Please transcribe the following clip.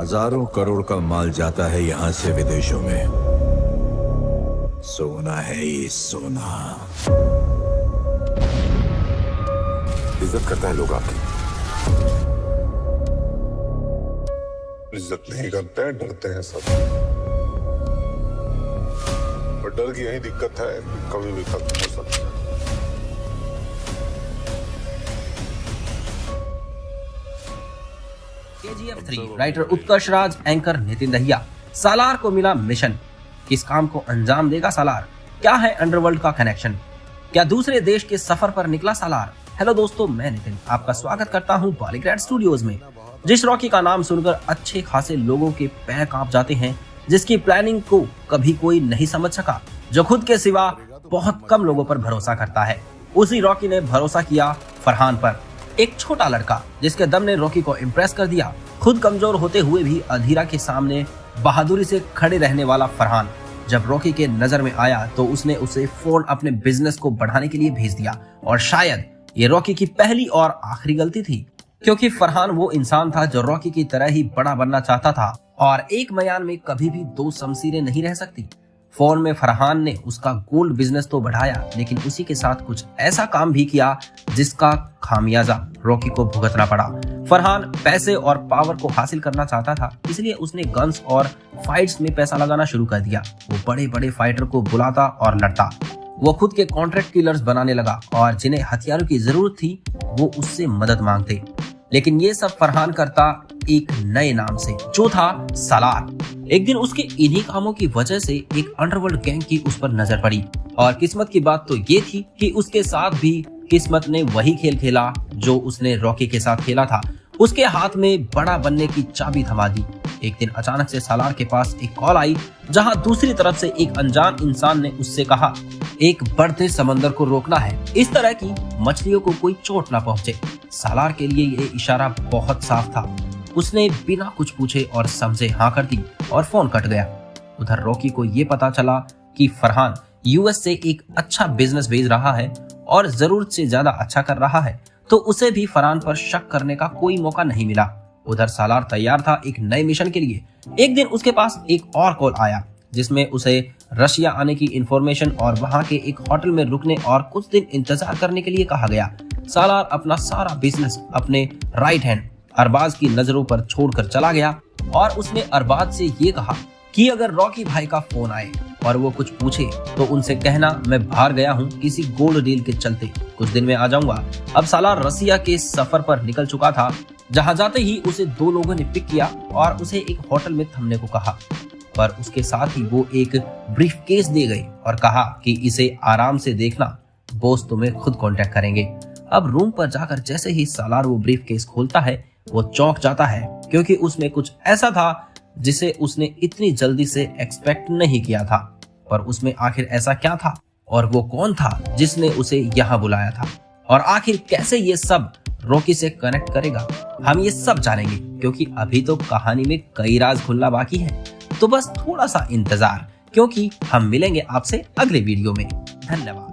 हजारों करोड़ का माल जाता है यहाँ से विदेशों में। सोना है ये सोना। इज्जत करता है लोग आपकी, इज्जत नहीं करते हैं, डरते हैं सब। पर डर की यही दिक्कत है, कभी भी खत्म हो सकता है। KGF 3 राइटर उत्कर्ष राज, एंकर नितिन दहिया। सालार को मिला मिशन। किस काम को अंजाम देगा सालार? क्या है अंडरवर्ल्ड का कनेक्शन? क्या दूसरे देश के सफर पर निकला सालार? हेलो दोस्तों, मैं नितिन आपका स्वागत करता हूं बॉलीग्रैड स्टूडियोज में। जिस रॉकी का नाम सुनकर अच्छे खासे लोगों के पैर कांप जाते हैं, जिसकी प्लानिंग को कभी कोई नहीं समझ सका, जो खुद के सिवा बहुत कम लोगों पर भरोसा करता है, उसी रॉकी ने भरोसा किया फरहान पर। एक छोटा लड़का जिसके दम ने रॉकी को इम्प्रेस कर दिया। खुद कमजोर होते हुए भी अधीरा के सामने बहादुरी से खड़े रहने वाला फरहान जब रॉकी के नजर में आया तो उसने उसे फोन अपने बिजनेस को बढ़ाने के लिए भेज दिया। और शायद ये रॉकी की पहली और आखिरी गलती थी, क्योंकि फरहान वो इंसान था जो रॉकी की तरह ही बड़ा बनना चाहता था, और एक मयान में कभी भी दो शमशीरें नहीं रह सकती। फोन में फरहान ने उसका गोल्ड बिजनेस तो बढ़ाया, लेकिन उसी के साथ कुछ ऐसा काम भी किया जिसका खामियाजा रॉकी को भुगतना पड़ा। फरहान पैसे और पावर को हासिल करना चाहता था, इसलिए उसने गन्स और फाइट्स में पैसा लगाना शुरू कर दिया। वो बड़े बड़े फाइटर को बुलाता और लड़ता। वो खुद के कॉन्ट्रैक्ट किलर्स बनाने लगा और जिन्हें हथियारों की जरूरत थी वो उससे मदद मांगते। लेकिन ये सब फरहान करता एक नए नाम से, जो था सालार। एक दिन उसके इन्हीं कामों की वजह से एक अंडरवर्ल्ड गैंग की उस पर नजर पड़ी, और किस्मत की बात तो ये थी कि उसके साथ भी किस्मत ने वही खेल खेला जो उसने रॉकी के साथ खेला था। उसके हाथ में बड़ा बनने की चाबी थमा दी। एक दिन अचानक से सालार के पास एक कॉल आई, जहां दूसरी तरफ से एक अनजान इंसान ने उससे कहा, एक बढ़ते समंदर को रोकना है, इस तरह की मछलियों को कोई चोट ना पहुंचे। सालार के लिए ये इशारा बहुत साफ था। उसने बिना कुछ पूछे और समझे हाँ कर दी और फोन कट गया। उधर रॉकी को ये पता चला कि फरहान यूएस से एक अच्छा बिजनेस भेज रहा है और जरूरत से ज्यादा अच्छा कर रहा है, तो उसे भी फरहान पर शक करने का कोई मौका नहीं मिला। उधर सालार तैयार था एक नए मिशन के लिए। एक दिन उसके पास एक और कॉल आया, जिसमें उसे रशिया आने की इंफॉर्मेशन और वहां के एक होटल में रुकने और कुछ दिन इंतजार करने के लिए कहा गया। सालार अपना सारा बिजनेस अपने राइट हैंड अरबाज की नजरों पर छोड़कर चला गया, और उसने अरबाज से ये कहा कि अगर रॉकी भाई का फोन आए और वो कुछ पूछे तो उनसे कहना मैं बाहर गया हूँ किसी गोल्ड डील के चलते, कुछ दिन में आ जाऊंगा। अब सालार रसिया के सफर पर निकल चुका था। जहाँ जाते ही उसे दो लोगों ने पिक किया और उसे एक होटल में थमने को कहा, पर उसके साथ ही वो एक ब्रीफकेस दे गए और कहा कि इसे आराम से देखना, बॉस तुम्हें खुद कांटेक्ट करेंगे। अब रूम पर जाकर जैसे ही सालार वो ब्रीफकेस खोलता है, वो चौंक जाता है, क्योंकि उसमें कुछ ऐसा था जिसे उसने इतनी जल्दी से एक्सपेक्ट नहीं किया था। पर उसमें आखिर ऐसा क्या था, और वो कौन था जिसने उसे यहाँ बुलाया था, और आखिर कैसे ये सब रॉकी से कनेक्ट करेगा, हम ये सब जानेंगे, क्योंकि अभी तो कहानी में कई राज खुलना बाकी है। तो बस थोड़ा सा इंतजार, क्योंकि हम मिलेंगे आपसे अगले वीडियो में। धन्यवाद।